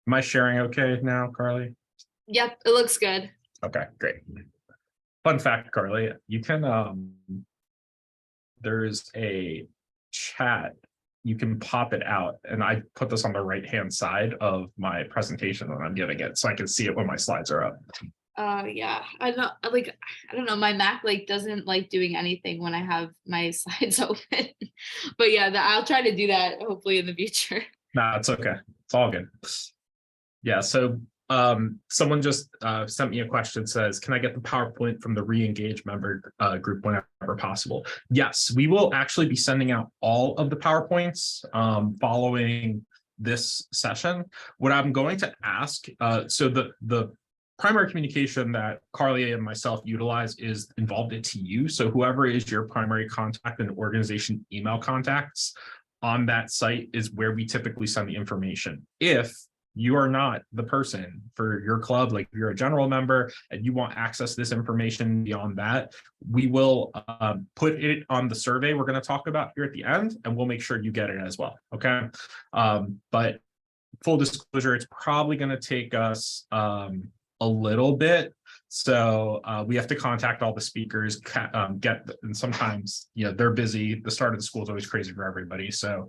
Am I sharing okay now, Carly? Yep, it looks good. Okay, great. Fun fact, Carly, you can there's a chat, you can pop it out, and I put this on the right hand side of my presentation when I'm giving it, so I can see it when my slides are up. Yeah, I don't know, my Mac doesn't like doing anything when I have my slides open. But yeah, I'll try to do that hopefully in the future. Nah, it's okay. It's all good. Yeah, so someone just sent me a question, says, can I get the PowerPoint from the re-engage member group whenever possible? Yes, we will actually be sending out all of the PowerPoints following this session. What I'm going to ask, so the primary communication that Carly and myself utilize is involved at TU. So whoever is your primary contact and organization email contacts on that site is where we typically send the information. If you are not the person for your club, like if you're a general member and you want access to this information beyond that, we will put it on the survey we're going to talk about here at the end, and we'll make sure you get it as well. Okay. But full disclosure, it's probably going to take us a little bit. So we have to contact all the speakers, and sometimes, you know, they're busy. The start of the school is always crazy for everybody. So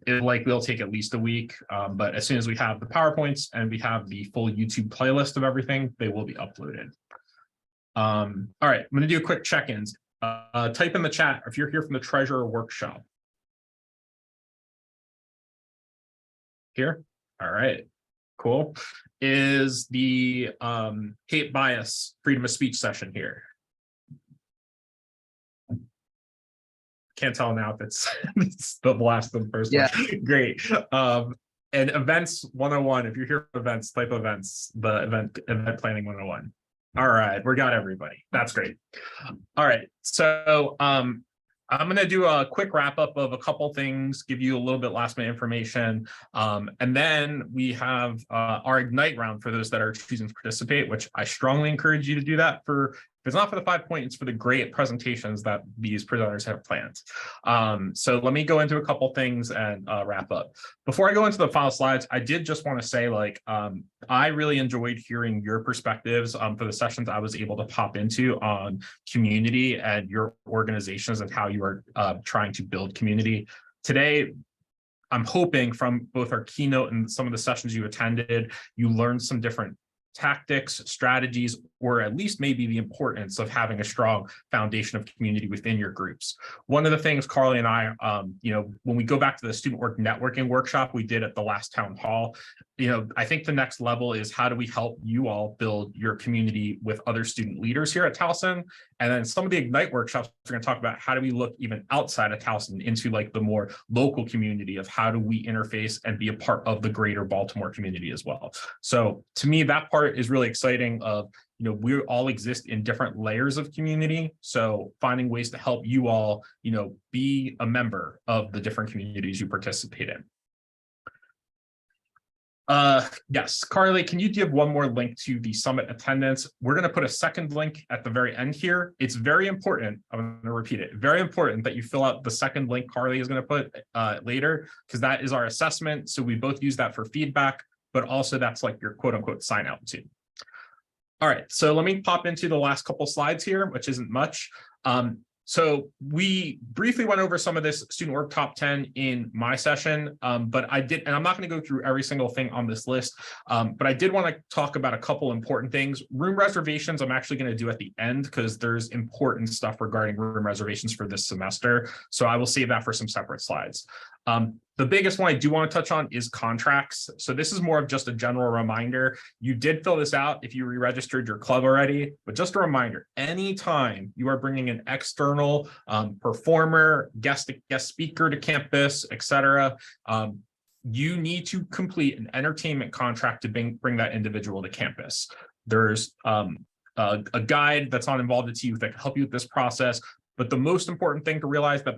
it likely will take at least a week. But as soon as we have the PowerPoints and we have the full YouTube playlist of everything, they will be uploaded. All right, I'm going to do a quick check-ins. Type in the chat if you're here from the Treasurer Workshop. Here? All right. Cool. Is the hate bias freedom of speech session here? Can't tell now if it's, it's the last and first one. Great. And events 101, if you're here for events, type events, the event planning 101. All right, we got everybody. That's great. All right, so I'm going to do a quick wrap up of a couple things, give you a little bit last minute information. And then we have our Ignite round for those that are choosing to participate, which I strongly encourage you to do that for. If it's not for the 5 points, for the great presentations that these presenters have planned. So let me go into a couple things and wrap up. Before I go into the final slides, I did just want to say, I really enjoyed hearing your perspectives for the sessions I was able to pop into on community and your organizations and how you are trying to build community. Today, I'm hoping from both our keynote and some of the sessions you attended, you learned some different tactics, strategies, or at least maybe the importance of having a strong foundation of community within your groups. One of the things Carly and I, when we go back to the student work networking workshop we did at the last town hall, I think the next level is how do we help you all build your community with other student leaders here at Towson? And then some of the Ignite workshops, we're going to talk about how do we look even outside of Towson into the more local community of how do we interface and be a part of the greater Baltimore community as well. So to me, that part is really exciting of, we all exist in different layers of community. So finding ways to help you all, be a member of the different communities you participate in. Yes, Carly, can you give one more link to the summit attendance? We're going to put a second link at the very end here. It's very important. I'm going to repeat it. Very important that you fill out the second link Carly is going to put later, because that is our assessment. So we both use that for feedback, but also that's your quote unquote sign out too. All right, so let me pop into the last couple slides here, which isn't much. So we briefly went over some of this student work top 10 in my session, but I did, and I'm not going to go through every single thing on this list, but I did want to talk about a couple important things. Room reservations, I'm actually going to do at the end because there's important stuff regarding room reservations for this semester. So I will save that for some separate slides. The biggest one I do want to touch on is contracts. So this is more of just a general reminder. You did fill this out if you re-registered your club already, but just a reminder, anytime you are bringing an external performer, guest speaker to campus, etc., you need to complete an entertainment contract to bring that individual to campus. There's a guide that's not involved at TU that can help you with this process. But the most important thing to realize that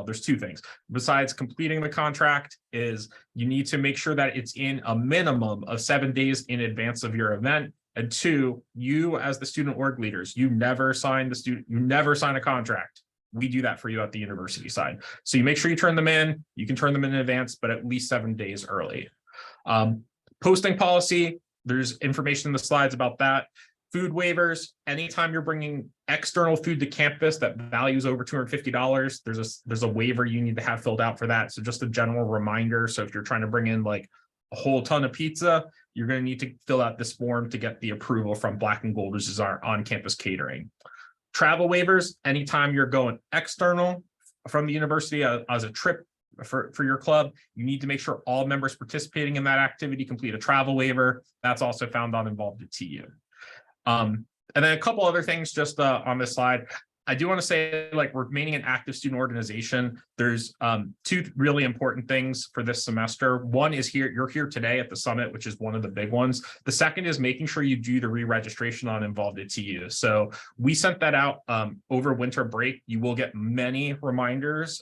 there's two things. Besides completing the contract is you need to make sure that it's in a minimum of 7 days in advance of your event. And two, you as the student org leaders, you never sign a contract. We do that for you at the university side. So you make sure you turn them in. You can turn them in advance, but at least 7 days early. Posting policy, there's information in the slides about that. Food waivers, anytime you're bringing external food to campus that values over $250, there's a waiver you need to have filled out for that. So just a general reminder. So if you're trying to bring in like a whole ton of pizza, you're going to need to fill out this form to get the approval from Black and Gold, which is our on-campus catering. Travel waivers, anytime you're going external from the university as a trip for your club, you need to make sure all members participating in that activity complete a travel waiver. That's also found on Involved at TU. And then a couple other things just on this slide. I do want to say, like, remaining an active student organization, there's two really important things for this semester. One is you're here today at the summit, which is one of the big ones. The second is making sure you do the re-registration on Involved at TU. So we sent that out over winter break. You will get many reminders.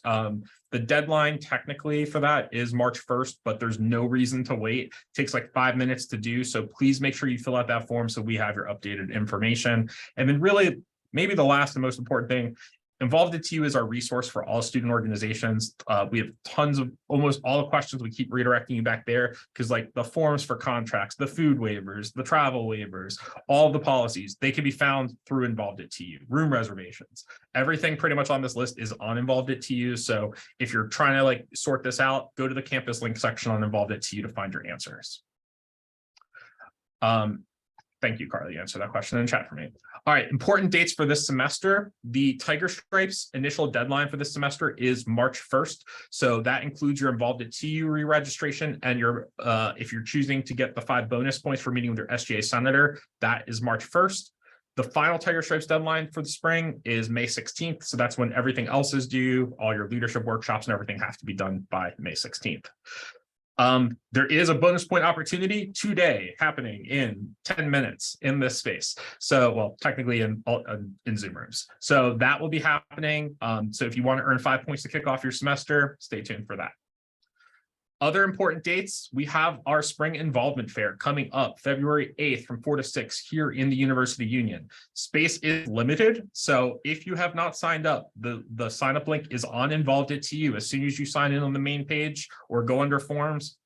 The deadline technically for that is March 1st, but there's no reason to wait. It takes like 5 minutes to do. So please make sure you fill out that form so we have your updated information. And then really, maybe the last and most important thing, Involved at TU is our resource for all student organizations. We have tons of, almost all the questions. We keep redirecting you back there because, like, the forms for contracts, the food waivers, the travel waivers, all the policies, they can be found through Involved at TU. Room reservations, everything pretty much on this list is on Involved at TU. So if you're trying to like sort this out, go to the campus link section on Involved at TU to find your answers. Thank you, Carly. Answer that question in the chat for me. All right, important dates for this semester. The Tiger Stripes initial deadline for this semester is March 1st. So that includes your Involved at TU re-registration and your if you're choosing to get the 5 bonus points for meeting with your SGA senator, that is March 1st. The final Tiger Stripes deadline for the spring is May 16th. So that's when everything else is due. All your leadership workshops and everything have to be done by May 16th. There is a bonus point opportunity today happening in 10 minutes in this space. So, well, technically in Zoom rooms. So that will be happening. So if you want to earn 5 points to kick off your semester, stay tuned for that. Other important dates, we have our Spring Involvement Fair coming up February 8th from 4 to 6 here in the University Union. Space is limited, so if you have not signed up, the sign up link is on Involved at TU. As soon as you sign in on the main page or go under forms,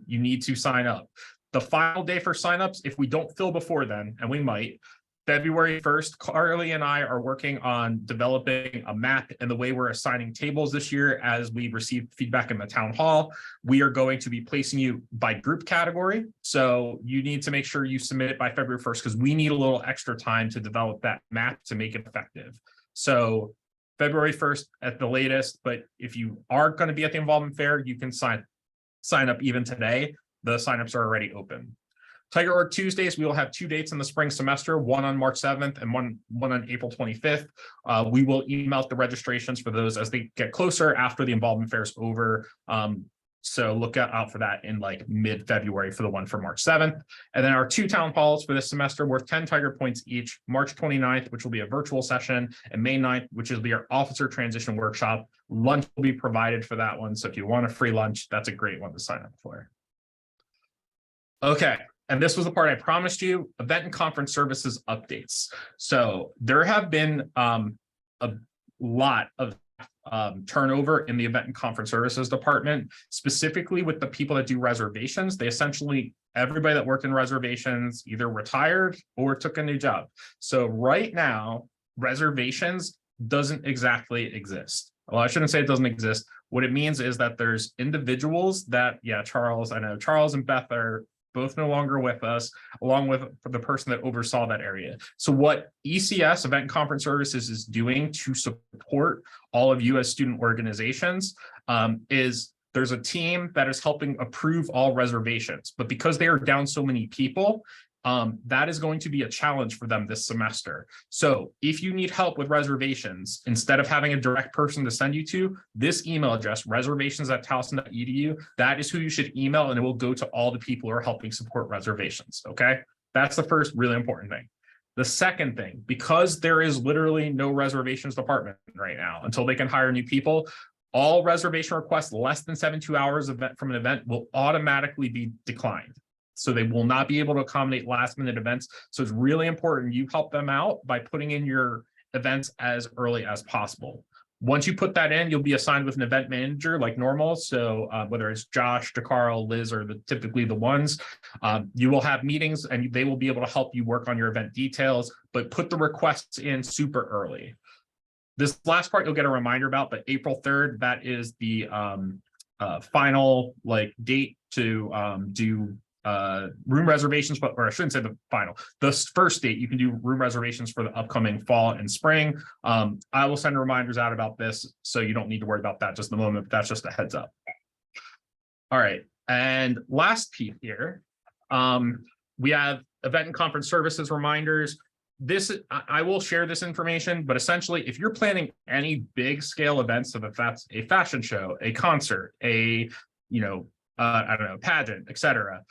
you need to sign up. The final day for signups, if we don't fill before then, and we might, February 1st, Carly and I are working on developing a map and the way we're assigning tables this year as we receive feedback in the town hall. We are going to be placing you by group category. So you need to make sure you submit it by February 1st because we need a little extra time to develop that map to make it effective. So February 1st at the latest, but if you are going to be at the Involvement Fair, you can sign up even today. The signups are already open. Tiger Org Tuesdays, we will have 2 dates in the spring semester, one on March 7th and one on April 25th. We will email out the registrations for those as they get closer after the Involvement Fair is over. So look out for that in like mid-February for the one for March 7th. And then our 2 town halls for this semester worth 10 Tiger points each, March 29th, which will be a virtual session, and May 9th, which will be our officer transition workshop. Lunch will be provided for that one. So if you want a free lunch, that's a great one to sign up for. Okay. And this was the part I promised you, event and conference services updates. So there have been a lot of turnover in the event and conference services department, specifically with the people that do reservations. They essentially, everybody that worked in reservations either retired or took a new job. So right now, reservations doesn't exactly exist. Well, I shouldn't say it doesn't exist. What it means is that there's individuals that, Charles, I know Charles and Beth are both no longer with us, along with the person that oversaw that area. So what ECS, Event and Conference Services, is doing to support all of you as student organizations is there's a team that is helping approve all reservations. But because they are down so many people, that is going to be a challenge for them this semester. So if you need help with reservations, instead of having a direct person to send you to, this email address, reservations@towson.edu, that is who you should email, and it will go to all the people who are helping support reservations, okay? That's the first really important thing. The second thing, because there is literally no reservations department right now until they can hire new people, all reservation requests less than 72 hours from an event will automatically be declined. So they will not be able to accommodate last minute events. So it's really important you help them out by putting in your events as early as possible. Once you put that in, you'll be assigned with an event manager like normal. So whether it's Josh, DeCarl, Liz, or typically the ones, you will have meetings and they will be able to help you work on your event details, but put the requests in super early. This last part you'll get a reminder about, but April 3rd, that is the final date to do room reservations, or I shouldn't say the final, the first date you can do room reservations for the upcoming fall and spring. I will send reminders out about this, so you don't need to worry about that just the moment, but that's just a heads up. All right, and last piece here, we have event and conference services reminders. I will share this information, but essentially, if you're planning any big scale events, so if that's a fashion show, a concert, I don't know, pageant, etc.,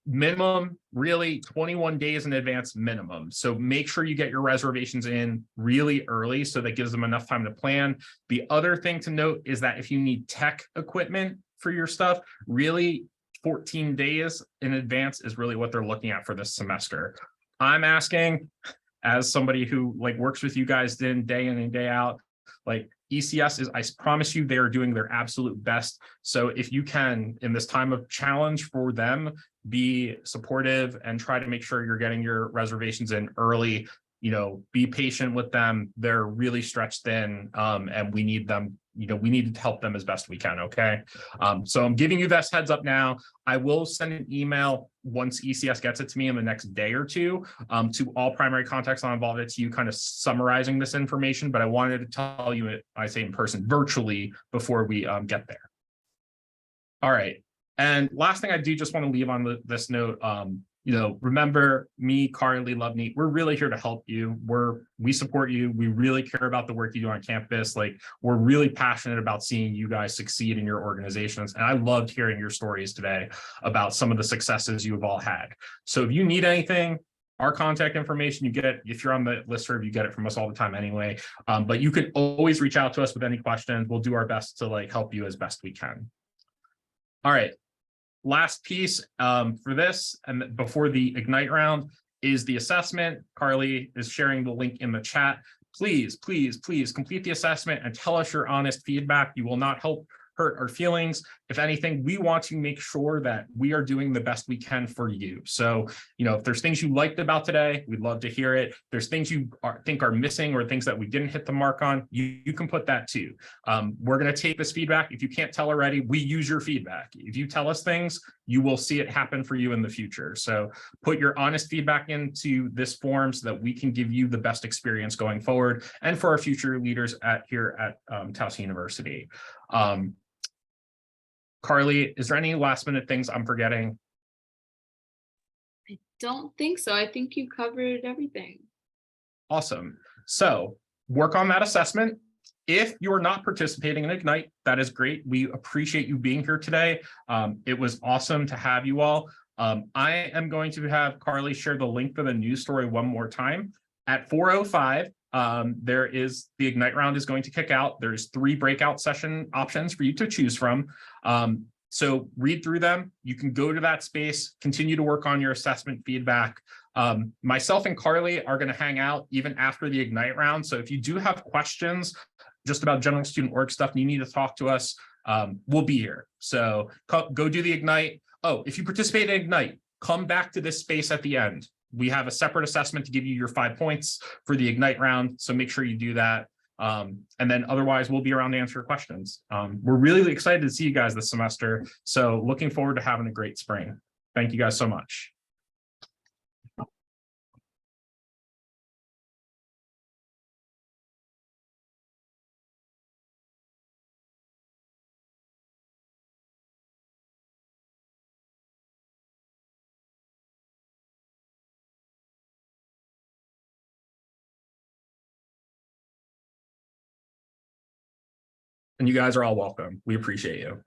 minimum really 21 days in advance minimum. So make sure you get your reservations in really early, so that gives them enough time to plan. The other thing to note is that if you need tech equipment for your stuff, really 14 days in advance is really what they're looking at for this semester. I'm asking, as somebody who works with you guys day in and day out, ECS is, I promise you, they are doing their absolute best. So if you can, in this time of challenge for them, be supportive and try to make sure you're getting your reservations in early, be patient with them. They're really stretched thin, and we need them, we need to help them as best we can. Okay. So I'm giving you this heads up now. I will send an email once ECS gets it to me in the next day or two, to all primary contacts not involved. It's you kind of summarizing this information, but I wanted to tell you it, I say in person, virtually, before we get there. All right. And last thing I do just want to leave on this note, remember me, Carly, Loveneat, we're really here to help you. We support you. We really care about the work you do on campus. We're really passionate about seeing you guys succeed in your organizations. And I loved hearing your stories today about some of the successes you have all had. So if you need anything, our contact information, you get it. If you're on the listserv, you get it from us all the time anyway. But you can always reach out to us with any questions. We'll do our best to help you as best we can. All right. Last piece for this, and before the Ignite round, is the assessment. Carly is sharing the link in the chat. Please, please, please complete the assessment and tell us your honest feedback. You will not hurt our feelings. If anything, we want to make sure that we are doing the best we can for you. So, if there's things you liked about today, we'd love to hear it. If there's things you think are missing or things that we didn't hit the mark on, you can put that too. We're going to take this feedback. If you can't tell already, we use your feedback. If you tell us things, you will see it happen for you in the future. So put your honest feedback into this form so that we can give you the best experience going forward and for our future leaders here at Towson University. Carly, is there any last minute things I'm forgetting? I don't think so. I think you covered everything. Awesome. So work on that assessment. If you're not participating in Ignite, that is great. We appreciate you being here today. It was awesome to have you all. I am going to have Carly share the link for the news story one more time. At 4:05, the Ignite round is going to kick out. There's 3 breakout session options for you to choose from. So read through them. You can go to that space, continue to work on your assessment feedback. Myself and Carly are going to hang out even after the Ignite round. So if you do have questions just about general student org stuff and you need to talk to us, we'll be here. So go do the Ignite. Oh, if you participate in Ignite, come back to this space at the end. We have a separate assessment to give you your 5 points for the Ignite round. So make sure you do that. And then otherwise we'll be around to answer your questions. We're really excited to see you guys this semester. So looking forward to having a great spring. Thank you guys so much. And you guys are all welcome. We appreciate you.